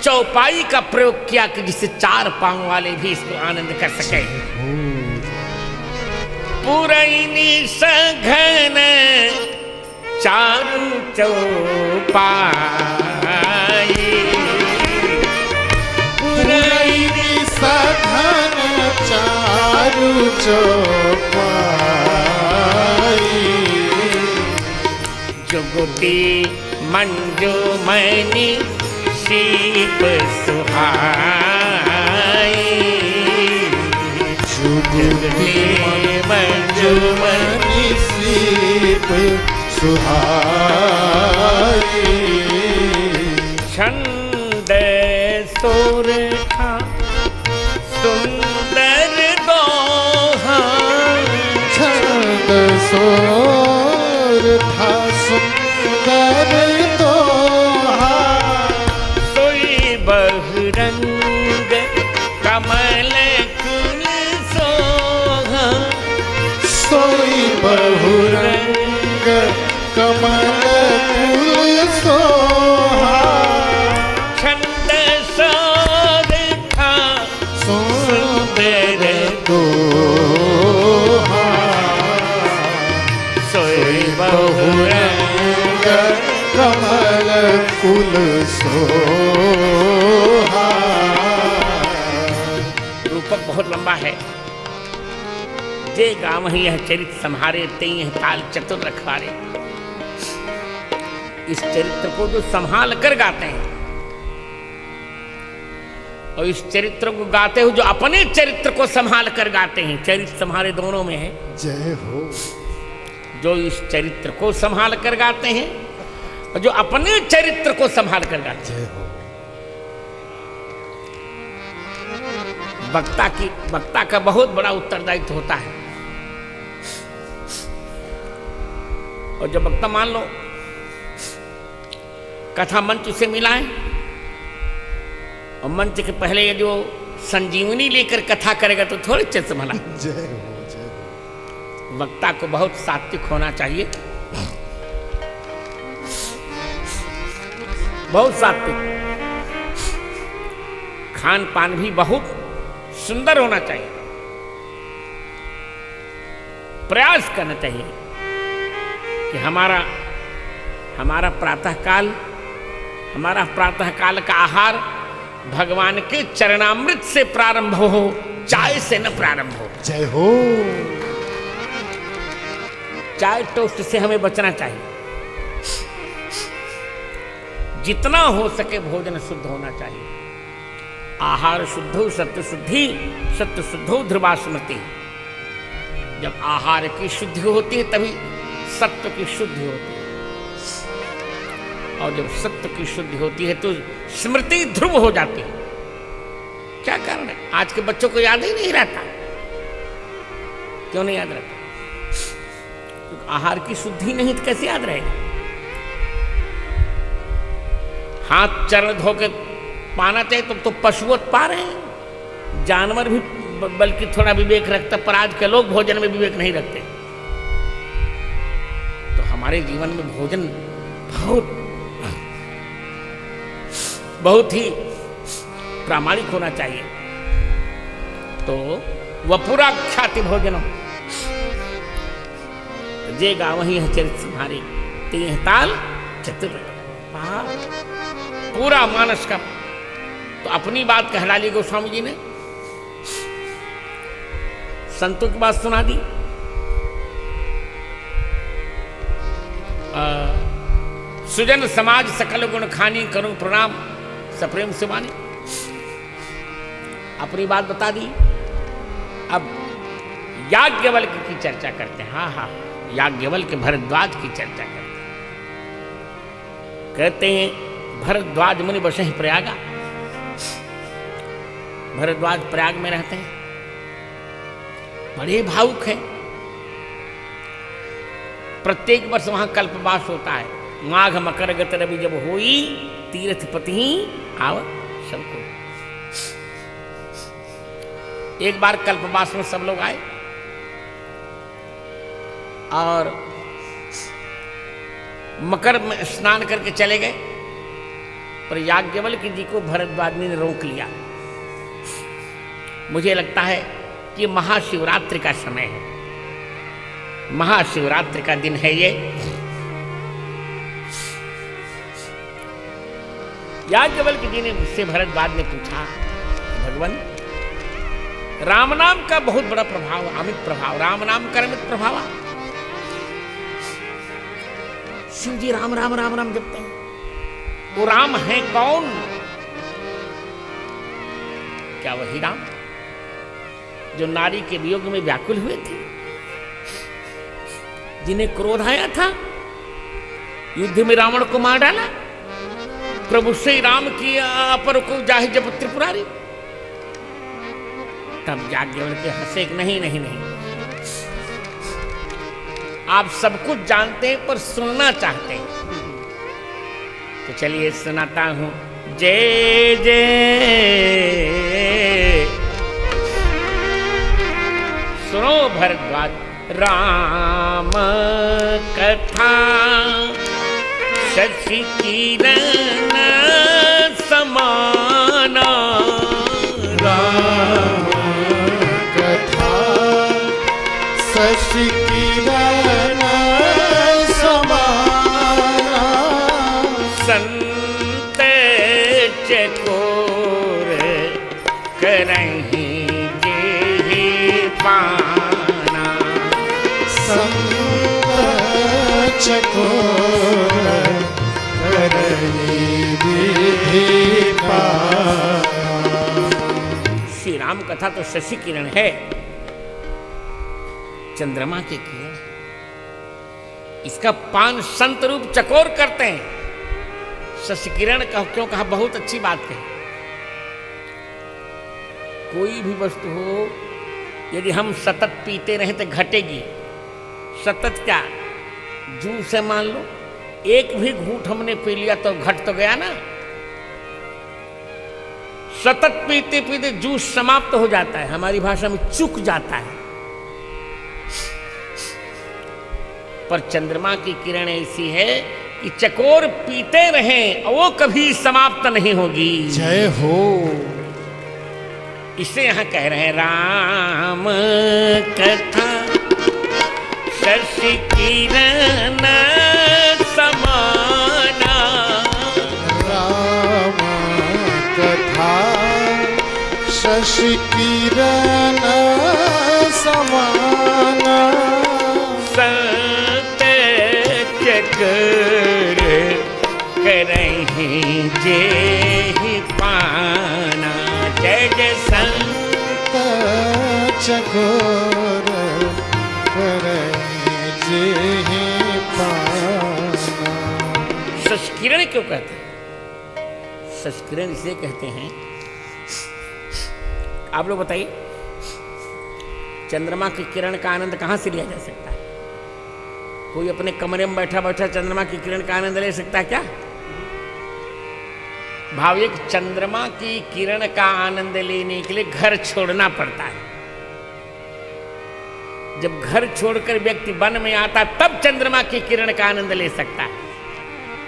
चौपाई का प्रयोग किया कि जिससे 4 पांव वाले भी इसको आनंद कर सके। पुरैनी सघन चारु चौपाई, पुरैनी सघन चारु चौपाई, जुगुती मंजुमनि शीप सुहाई, जुगुती मंजुमनि शीप सुहाई, छंद सुर था सुंदर दोहा, छंद सुर था सुंदर दोहा, सोई बहुरंग कमल कुल सोहा, सोई बहुरंग कमल कुल सोहा, छंद सोर था सुंदर दोहा, सोई बहुरंग कमल कुल सोहा। रूपक बहुत लंबा है। जे गाँव ही यह चरित्र संहारे, ते यह काल चतुर रखवारे। इस चरित्र को जो संभाल कर गाते हैं, और इस चरित्र को गाते हुए जो अपने चरित्र को संभाल कर गाते हैं, चरित्र संहारे दोनों में है। जय हो। जो इस चरित्र को संभाल कर गाते हैं और जो अपने चरित्र को संभाल कर गाते हैं। जय हो। वक्ता का बहुत बड़ा उत्तरदायित्व होता है। और जब वक्ता मान लो कथा मंच से मिला है, और मंच के पहले यदि वो संजीवनी लेकर कथा करेगा तो थोड़े चित्त भला। जय हो। जय हो। वक्ता को बहुत सात्विक होना चाहिए, बहुत सात्विक। खान पान भी बहुत सुंदर होना चाहिए। प्रयास करना चाहिए कि हमारा प्रातःकाल का आहार भगवान के चरणामृत से प्रारंभ हो, चाय से न प्रारंभ हो। जय हो। चाय टोस्ट से हमें बचना चाहिए। जितना हो सके भोजन शुद्ध होना चाहिए। आहार शुद्धो सत्य शुद्धि, सत्य शुद्धो ध्रुवा स्मृति। जब आहार की शुद्धि होती है तभी सत्य की शुद्धि होती है, और जब सत्य की शुद्धि होती है तो स्मृति ध्रुव हो जाती है। क्या कारण है? आज के बच्चों को याद ही नहीं रहता। क्यों नहीं याद रहता? क्योंकि आहार की शुद्धि नहीं तो कैसे याद रहेगा? हाथ चरण धो के पाना चाहिए तो पशु पा रहे हैं, जानवर भी बल्कि थोड़ा विवेक रखता, पर आज के लोग भोजन में विवेक नहीं रखते। तो हमारे जीवन में भोजन बहुत ही प्रामाणिक होना चाहिए। तो वह पूरा ख्याति भोजन जेगा वही है चरित संहारी, तीन ताल चतुर पूरा मानस का। तो अपनी बात कहला ली गोस्वामी जी ने, संतों की बात सुना दी। सुजन समाज सकल गुण खानी करूं प्रणाम सप्रेम से मानी, अपनी बात बता दी। अब याज्ञवल्क की चर्चा करते हैं। हाँ हाँ, याज्ञवल्क भरद्वाज की चर्चा करते हैं। कहते हैं भरद्वाज मुनि बसे ही प्रयागा। भरद्वाज प्रयाग में रहते हैं, बड़े भावुक हैं। प्रत्येक वर्ष वहां कल्पवास होता है। माघ मकर गत रवि जब होई, तीर्थ पति आव सबको। एक बार कल्पवास में सब लोग आए और मकर में स्नान करके चले गए, पर याज्ञवल्क्य जी को भरद्वाज ने रोक लिया। मुझे लगता है कि महाशिवरात्रि का समय है, महाशिवरात्रि का दिन है ये। याज्ञवल्क्य जी ने मुझसे भरद्वाज ने पूछा, भगवान राम नाम का बहुत बड़ा प्रभाव, अमित प्रभाव, राम नाम का अमित प्रभाव। शिव जी राम राम राम राम जपते हैं। वो राम है कौन? क्या वही राम जो नारी के वियोग में व्याकुल हुए थे, जिन्हें क्रोध आया था, युद्ध में रावण को मार डाला, प्रभु से राम की अपर को जाहि जब त्रिपुरारी? तब याज्ञवल्क्य हंसे, नहीं नहीं नहीं, आप सब कुछ जानते हैं पर सुनना चाहते हैं, तो चलिए सुनाता हूं। जय जय सुनो भरद्वाज राम कथा, शशि किरण समाना। राम कथा शशि किरण समाना, संत चकोर करहि जे पाना। संत चकोर करहि जे पाना। श्री राम कथा तो शशि किरण है, चंद्रमा के किरण। इसका पान संत रूप चकोर करते हैं। शशि किरण का क्यों कहा? बहुत अच्छी बात है। कोई भी वस्तु हो, यदि हम सतत पीते रहे तो घटेगी। सतत क्या? जूस है, मान लो एक भी घूंट हमने पी लिया तो घट तो गया ना। सतत पीते पीते जूस समाप्त हो जाता है, हमारी भाषा में चुक जाता है। पर चंद्रमा की किरण ऐसी है कि चकोर पीते रहें और वो कभी समाप्त नहीं होगी। जय हो। इससे यहां कह रहे हैं राम कथा शशि किरण समाना। राम कथा शशि किरण समाना, संत चकोर करहि करहीं जे ही पाना। जय जय संत चकोर करहीं जे ही पाना। संस्किरण क्यों कहते हैं? संस्किरण इसलिए कहते हैं, आप लोग बताइए, चंद्रमा की किरण का आनंद कहां से लिया जा सकता है? कोई अपने कमरे में बैठा बैठा चंद्रमा की किरण का आनंद ले सकता है क्या? भाविक, चंद्रमा की किरण का आनंद लेने के लिए घर छोड़ना पड़ता है। जब घर छोड़कर व्यक्ति वन में आता तब चंद्रमा की किरण का आनंद ले सकता है।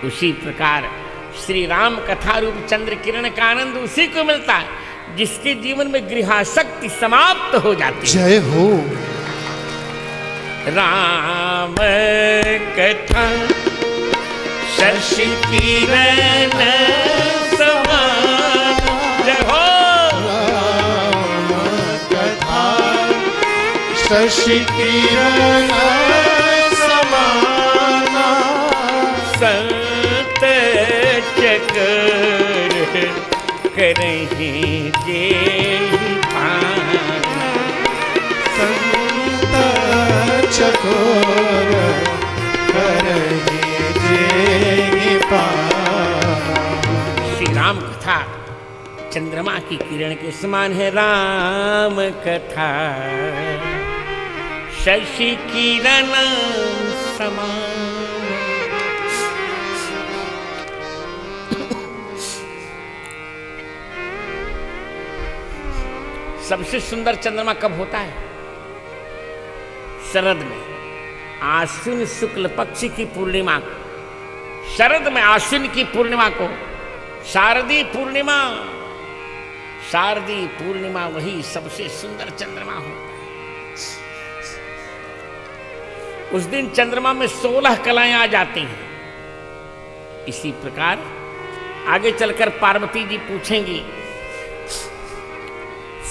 उसी प्रकार श्री राम कथा रूप चंद्र किरण का आनंद उसी को मिलता है जिसके जीवन में गृहासक्ति समाप्त हो जाती है। जय हो। राम कथा शशि किरण समान। जय हो। राम कथा शशि किरण समाना। संत चकर करहीं जे ही पाना। संत चकोर करहीं जे ही पाना। श्री राम कथा चंद्रमा की किरण के समान है। राम कथा शशि किरण समान। सबसे सुंदर चंद्रमा कब होता है? शरद में, आश्विन शुक्ल पक्ष की पूर्णिमा को। शरद में आश्विन की पूर्णिमा को शारदीय पूर्णिमा। शारदीय पूर्णिमा वही सबसे सुंदर चंद्रमा होता है। उस दिन चंद्रमा में 16 कलाएं आ जाती हैं। इसी प्रकार आगे चलकर पार्वती जी पूछेंगी,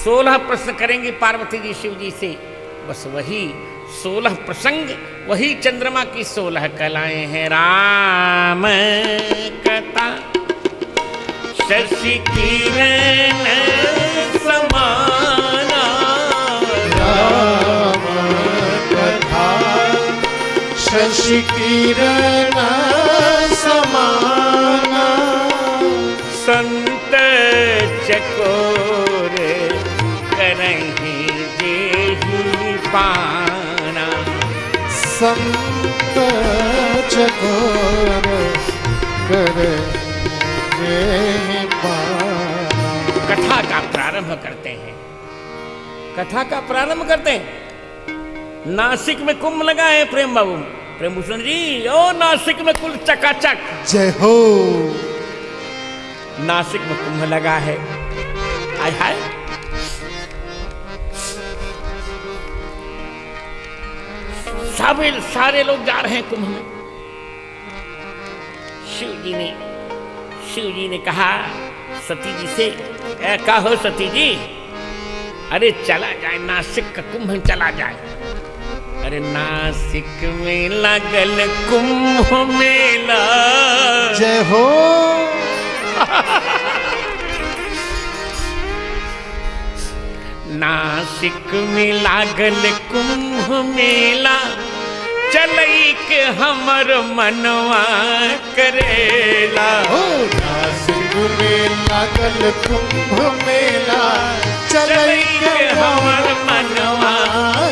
16 प्रश्न करेंगी पार्वती जी शिव जी से। बस वही 16 प्रसंग, वही चंद्रमा की 16 कलाएं हैं। राम कथा शशि किरण समाना। राम कथा शशि किरण समाना। संत चकोर करहीं जे ही पाना। संत चकोर करहीं जे ही पाना। कथा का प्रारंभ करते हैं। कथा का प्रारंभ करते हैं। नासिक में कुंभ लगा है प्रेम बाबू, प्रेम भूषण जी। ओ नासिक में कुल चकाचक। जय हो। नासिक में कुंभ लगा है। आय हाय, सारे लोग जा रहे हैं कुंभ में। शिव जी ने कहा सती जी से, क्या हो सती जी, अरे चला जाए नासिक का कुंभ में चला जाए। अरे नासिक में लागल कुंभ मेला। जय हो। नासिक में लागल कुंभ मेला, चलई के हमर मनवा करेला। नासिक में लागल कुंभ मेला, चलई के हमर मनवा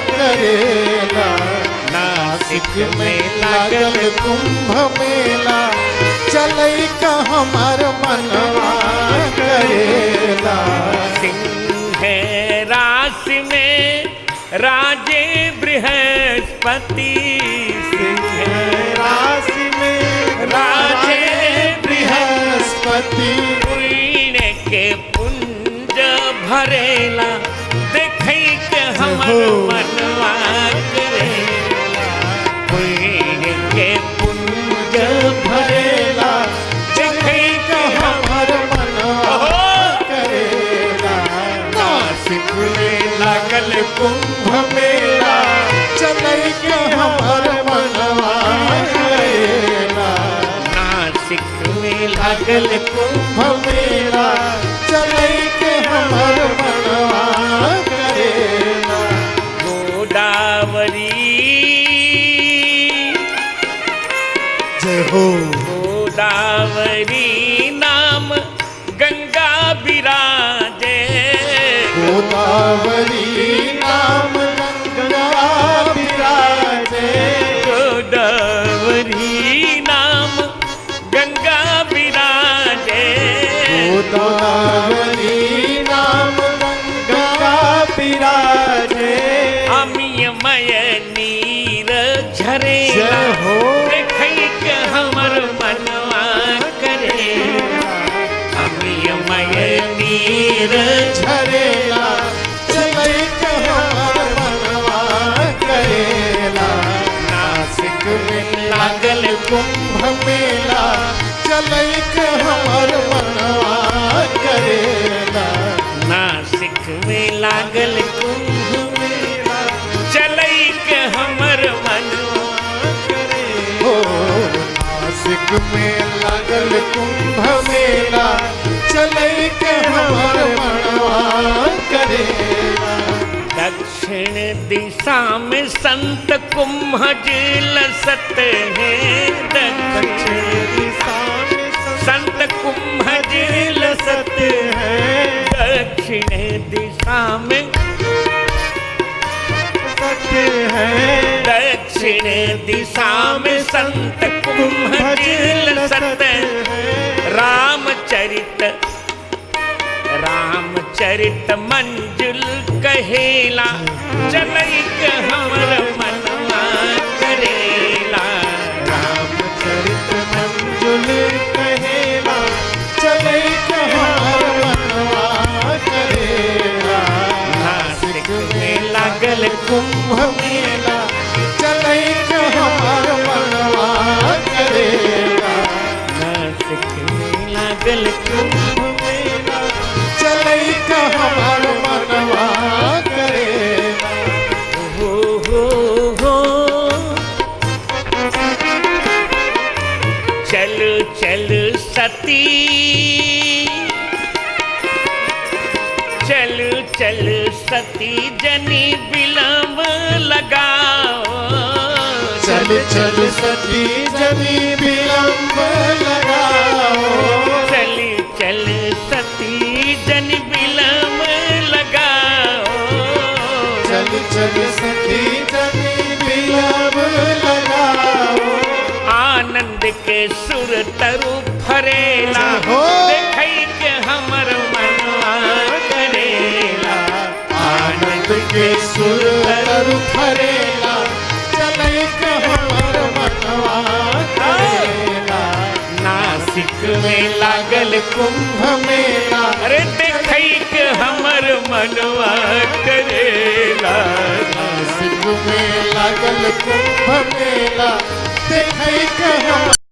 करेला। नासिक में लागल कुंभ मेला, चलई का हमर मनवा करेला। सिंह राशि में राजे बृहस्पति। सिंह राशि में राजे बृहस्पति। पुण्य के पुंज भरेला, देखै के हमर मनवा करेला। पुण्य के पुंज भरेला, देखै के हमर मनवा करेला। नासिक में लागल कुंभ मेला, चलई के हमर मनवा करेला। नासिक में लागल कुंभ मेला चलै के हमर मनवा करेला गोदावरी जय हो गोदावरी नाम गंगा विराजे गोदावरी नाम गंगा विराजे गोदावरी नाम गंगा विराजे गोदावरी नाम गंगा विराजे अमियमय नीर झरे जय हो देखैक हमर मनवा करे अमियमय नीर झरेला चलै के हमर मनवा करेला नासिक में लागल कुंभ मेला चलै के हमर मनवा करेला नासिक में लागल कुंभ मेला चलै के हमर मनवा ओ नासिक में लागल कुंभ मेला चलै के हमर मनवा करेला दक्षिण दिशा में संत कुंभ लसत है दक्षिण दिशा में संत कुंभ लसत है दक्षिण दिशा में सत्य है दक्षिण दिशा में संत कुंभ लसत रामचरित मंजुल कहेला चलै के हमर मनवा करेला रामचरित मंजुल कहेला चलै के हमर मनवा करेला नासिक में लागल कुंभ मेला चलै के हमर मनवा करेला नासिक में लागल कुंभ मेला चलै के हमर मनवा करेला हो हो चल चल सती चल चल सती जनी विलंब लगाओ चल चल सती जनी विलंब लगाओ चल चल सती जन विलंब लगाओ चल चल सती जनी विलंब लगाओ आनंद के सुर तरु फरेला हो। देखै के हमर मनवा करेला आनंद के सुर तरु फरेला चलै के हमर मनवा करेला नासिक में लागल कुंभ मेला अरे देखै के हमर मनवा करेला नासिक में लागल कुंभ मेला देखै के हम